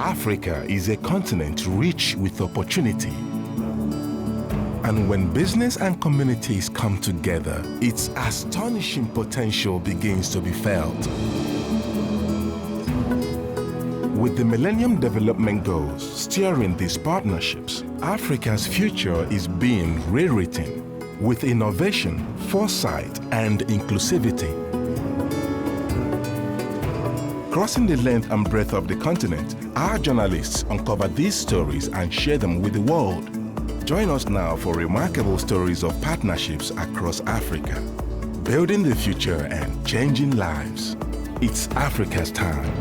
Africa is a continent rich with opportunity. And when business and communities come together, its astonishing potential begins to be felt. With the Millennium Development Goals steering these partnerships, Africa's future is being rewritten with innovation, foresight, and inclusivity. Crossing the length and breadth of the continent, our journalists uncover these stories and share them with the world. Join us now for remarkable stories of partnerships across Africa, building the future and changing lives. It's Africa's time.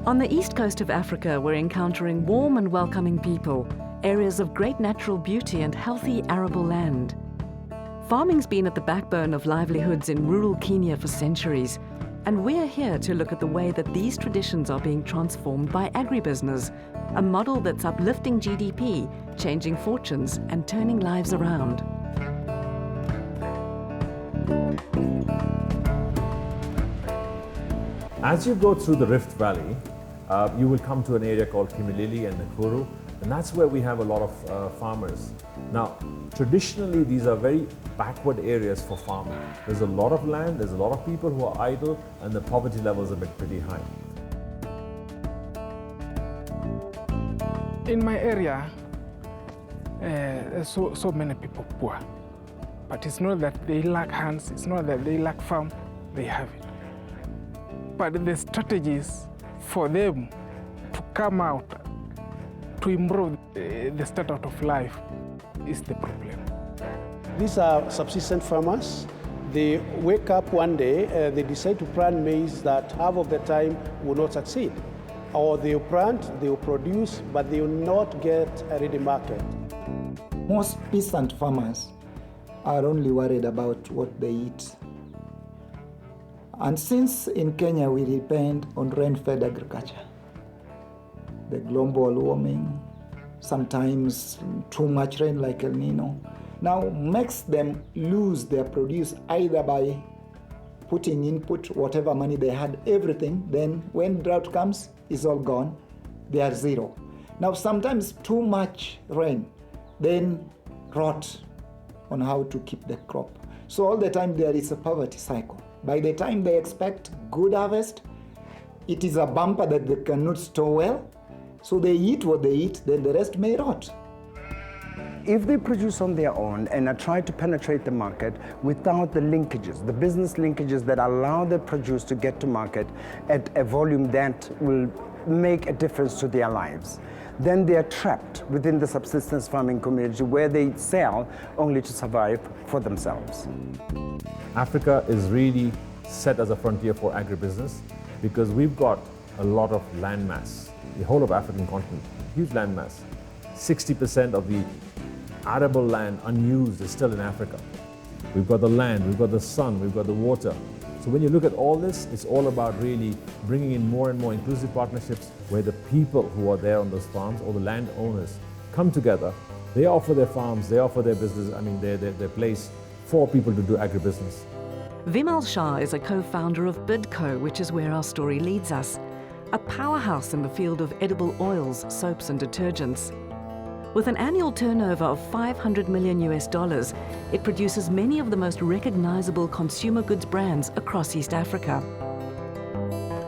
On the east coast of Africa, we're encountering warm and welcoming people, areas of great natural beauty and healthy arable land. Farming's been at the backbone of livelihoods in rural Kenya for centuries, and we're here to look at the way that these traditions are being transformed by agribusiness, a model that's uplifting GDP, changing fortunes, and turning lives around. As you go through the Rift Valley, you will come to an area called Kimilili and Nakuru, and that's where we have a lot of farmers. Now, traditionally, these are very backward areas for farming. There's a lot of land, there's a lot of people who are idle, and the poverty levels have been pretty high. In my area, there's so many people poor. But it's not that they lack hands, it's not that they lack farm, they have it. But the strategies for them to come out, to improve the standard of life is the problem. These are subsistence farmers. They wake up one day, they decide to plant maize that half of the time will not succeed. Or they'll plant, they'll produce, but they will not get a ready market. Most peasant farmers are only worried about what they eat. And since in Kenya we depend on rain-fed agriculture, the global warming, sometimes too much rain like El Nino, now makes them lose their produce either by putting input, whatever money they had, everything, then when drought comes, it's all gone, they are zero. Now sometimes too much rain, then rot on how to keep the crop. So all the time there is a poverty cycle. By the time they expect good harvest, it is a bumper that they cannot store well. So they eat what they eat, then the rest may rot. If they produce on their own and are trying to penetrate the market without the linkages, the business linkages that allow the produce to get to market at a volume that will make a difference to their lives, then they are trapped within the subsistence farming community where they sell only to survive for themselves. Africa is really set as a frontier for agribusiness because we've got a lot of land mass. The whole of African continent, huge land mass. 60% of the arable land unused is still in Africa. We've got the land, we've got the sun, we've got the water. So when you look at all this, it's all about really bringing in more and more inclusive partnerships where the people who are there on those farms or the landowners come together. They offer their farms, they offer their business, their place for people to do agribusiness. Vimal Shah is a co-founder of Bidco, which is where our story leads us, a powerhouse in the field of edible oils, soaps and detergents. With an annual turnover of $500 million, it produces many of the most recognizable consumer goods brands across East Africa.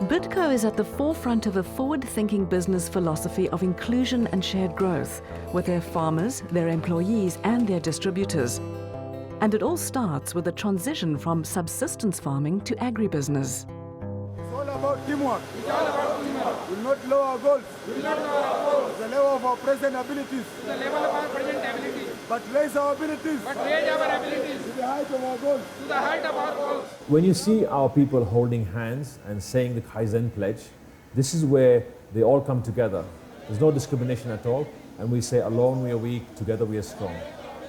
Bidco is at the forefront of a forward-thinking business philosophy of inclusion and shared growth with their farmers, their employees and their distributors. And it all starts with a transition from subsistence farming to agribusiness. It's all about teamwork. It's all about teamwork. We will not lower our goals. We will not lower our goals. The level of our present abilities. The level of our present abilities. But raise our abilities. But raise our abilities. To the height of our goals. To the height of our goals. When you see our people holding hands and saying the Kaizen pledge, this is where they all come together. There's no discrimination at all. And we say, alone we are weak, together we are strong.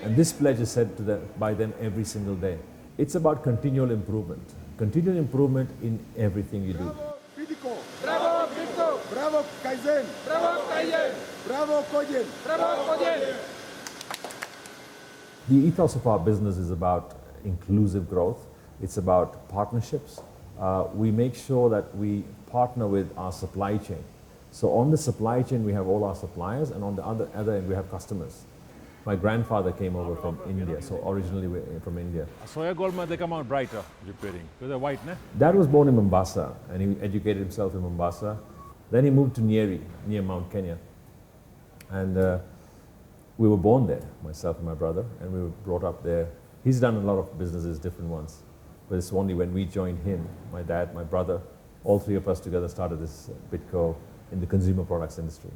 And this pledge is said to them by them every single day. It's about continual improvement. continual improvement in everything you do. Bravo, Bidco. Bravo, Bidco. Bravo, Kaizen. Bravo, Kaizen. Bravo, Kojen. Bravo, Kojen. The ethos of our business is about inclusive growth. It's about partnerships. We make sure that we partner with our supply chain. So on the supply chain, we have all our suppliers, and on the other end, we have customers. My grandfather came over from India, so originally we're from India. Soya gold, they come out brighter, repairing, because they're white, ne? Dad was born in Mombasa, and he educated himself in Mombasa. Then he moved to Nyeri, near Mount Kenya. And we were born there, myself and my brother, and we were brought up there. He's done a lot of businesses, different ones. But it's only when we joined him, my dad, my brother, all three of us together started this Bidco in the consumer products industry.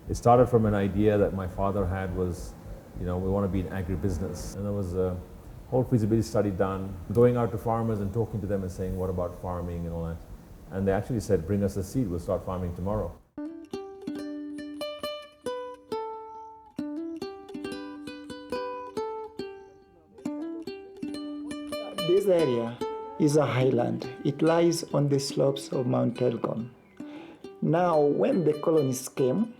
It started from an idea that my father had was, we want to be in agri-business. And there was a whole feasibility study done, going out to farmers and talking to them and saying, what about farming and all that? And they actually said, bring us the seed, we'll start farming tomorrow. This area is a highland. It lies on the slopes of Mount Elgon. Now, when the colonists came,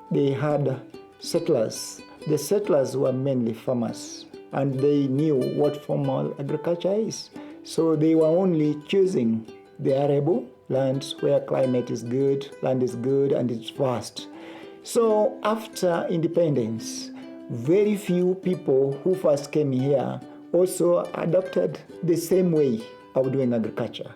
they had settlers. The settlers were mainly farmers, and they knew what formal agriculture is. So they were only choosing the arable lands where climate is good, land is good, and it's vast. So after independence, very few people who first came here also adopted the same way of doing agriculture.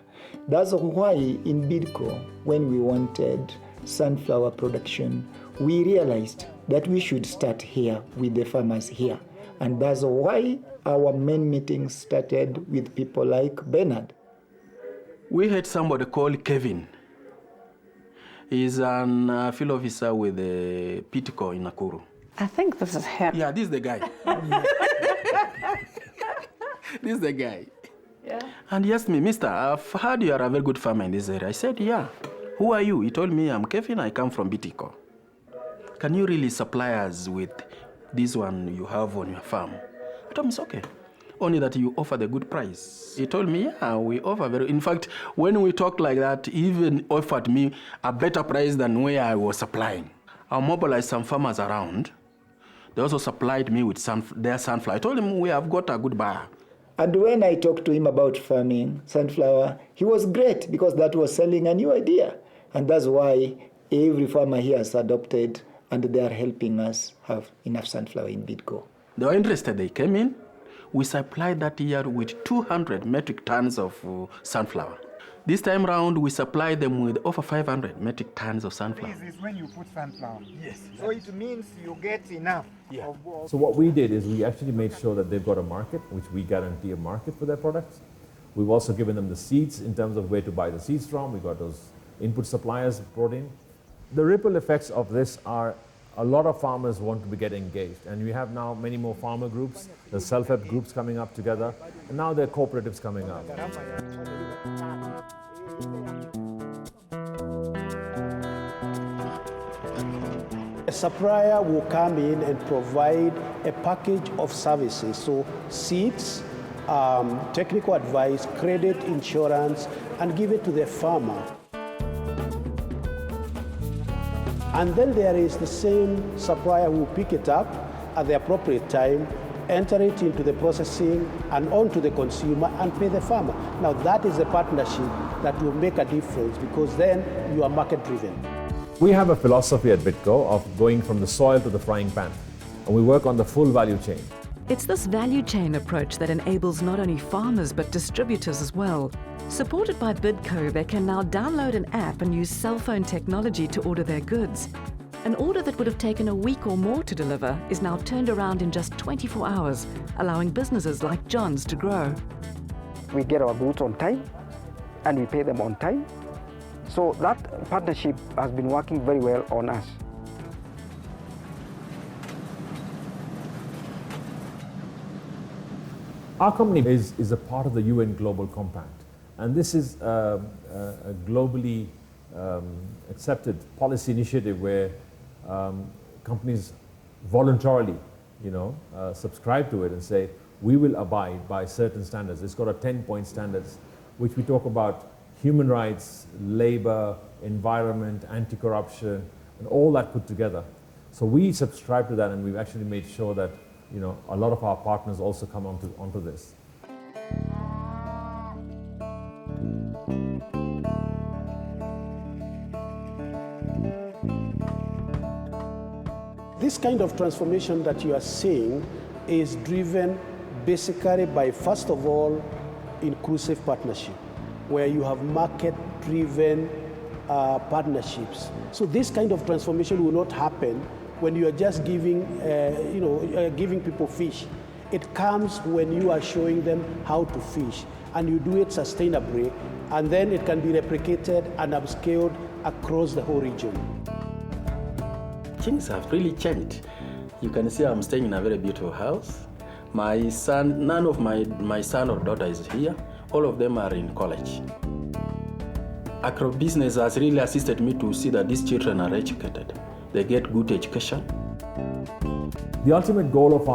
That's why in Bidco, when we wanted sunflower production, we realized that we should start here with the farmers here. And that's why our main meetings started with people like Bernard. We had somebody called Kevin. He's an field officer with the Bidco in Nakuru. I think this is him. Yeah, this is the guy. This is the guy. Yeah. And he asked me, Mister, I've heard you are a very good farmer in this area. I said, yeah. Who are you? He told me, I'm Kevin, I come from Bidco. Can you really supply us with this one you have on your farm? I told him, it's okay. Only that you offer the good price. He told me, yeah, we offer very... In fact, when we talked like that, he even offered me a better price than where I was supplying. I mobilized some farmers around. They also supplied me with their sunflower. I told him, we have got a good buyer. And when I talked to him about farming sunflower, he was great because that was selling a new idea. And that's why every farmer here has adopted, and they are helping us have enough sunflower in Bidco. They were interested. They came in. We supplied that year with 200 metric tons of sunflower. This time round, we supplied them with over 500 metric tons of sunflower. This is when you put sunflower. Yes. So it means you get enough. Yeah. So what we did is we actually made sure that they've got a market, which we guarantee a market for their products. We've also given them the seeds in terms of where to buy the seeds from. We got those input suppliers brought in. The ripple effects of this are a lot of farmers want to get engaged, and we have now many more farmer groups, the self-help groups coming up together, and now there are cooperatives coming up. A supplier will come in and provide a package of services, so seeds, technical advice, credit, insurance, and give it to the farmer. And then there is the same supplier who will pick it up at the appropriate time, enter it into the processing and on to the consumer and pay the farmer. Now that is a partnership that will make a difference because then you are market driven. We have a philosophy at Bidco of going from the soil to the frying pan, and we work on the full value chain. It's this value chain approach that enables not only farmers but distributors as well. Supported by Bidco, they can now download an app and use cell phone technology to order their goods. An order that would have taken a week or more to deliver is now turned around in just 24 hours, allowing businesses like John's to grow. We get our goods on time and we pay them on time. So that partnership has been working very well on us. Our company is a part of the UN Global Compact, and this is a globally accepted policy initiative where companies voluntarily, subscribe to it and say, we will abide by certain standards. It's got a 10-point standards which we talk about human rights, labor, environment, anti-corruption, and all that put together. So we subscribe to that, and we've actually made sure that a lot of our partners also come onto this. This kind of transformation that you are seeing is driven basically by, first of all, inclusive partnership, where you have market-driven partnerships. So this kind of transformation will not happen when you are just giving people fish. It comes when you are showing them how to fish, and you do it sustainably, and then it can be replicated and upscaled across the whole region. Things have really changed. You can see I'm staying in a very beautiful house. My son, none of my son or daughter is here. All of them are in college. Agri-business has really assisted me to see that these children are educated. They get good education. The ultimate goal of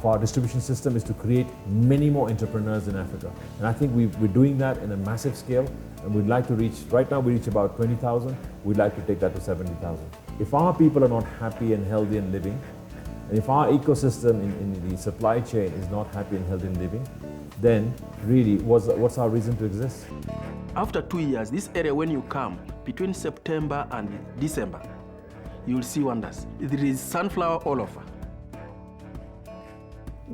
our distribution system is to create many more entrepreneurs in Africa. And I think we're doing that in a massive scale. And we'd like to reach, right now we reach about 20,000. We'd like to take that to 70,000. If our people are not happy and healthy and living, and if our ecosystem in the supply chain is not happy and healthy and living, then really, what's our reason to exist? After 2 years, this area, when you come, between September and December, you'll see wonders. There is sunflower all over.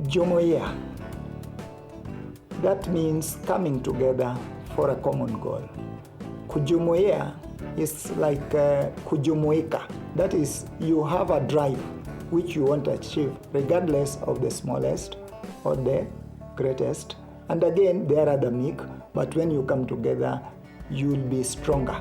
Jumuiya. That means coming together for a common goal. Kujumuia is like kujumuika. That is, you have a drive which you want to achieve, regardless of the smallest or the greatest. And again, there are the meek, but when you come together, you'll be stronger.